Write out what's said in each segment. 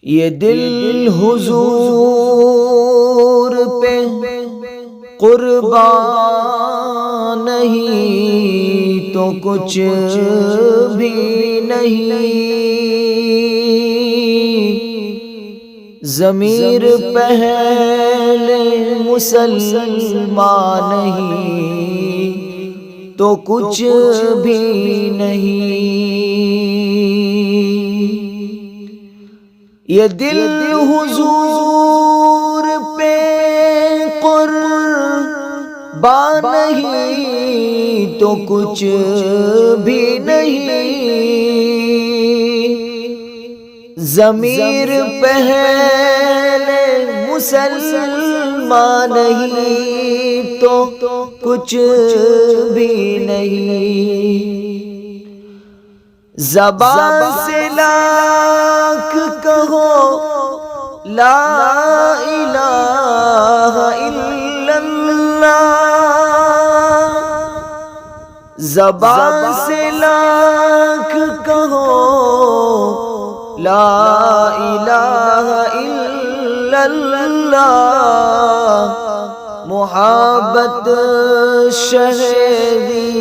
یہ دل حضور پہ قربان نہیں تو کچھ بھی نہیں، ضمیر پہلے مسلمان نہیں تو کچھ بھی نہیں۔ یہ دل حضور پہ قربان نہیں تو کچھ بھی نہیں، ضمیر پہلے مسلمان نہیں تو کچھ بھی نہیں۔ زبان سے لاکھ کہو لا الہ الا اللہ، زبان سے لاکھ کہو لا الہ الا اللہ، محبت شہری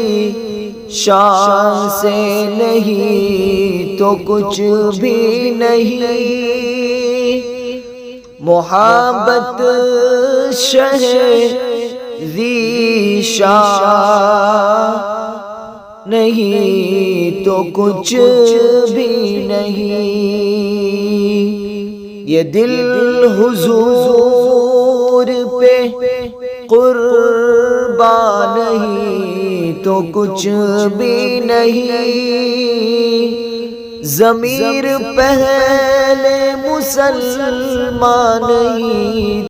شان سے نہیں تو کچھ بھی نہیں، محبت شہری شان نہیں تو کچھ بھی نہیں۔ یہ دل حضور پہ قربان نہیں تو کچھ بھی نہیں، ضمیر پہلے مسلمان نہیں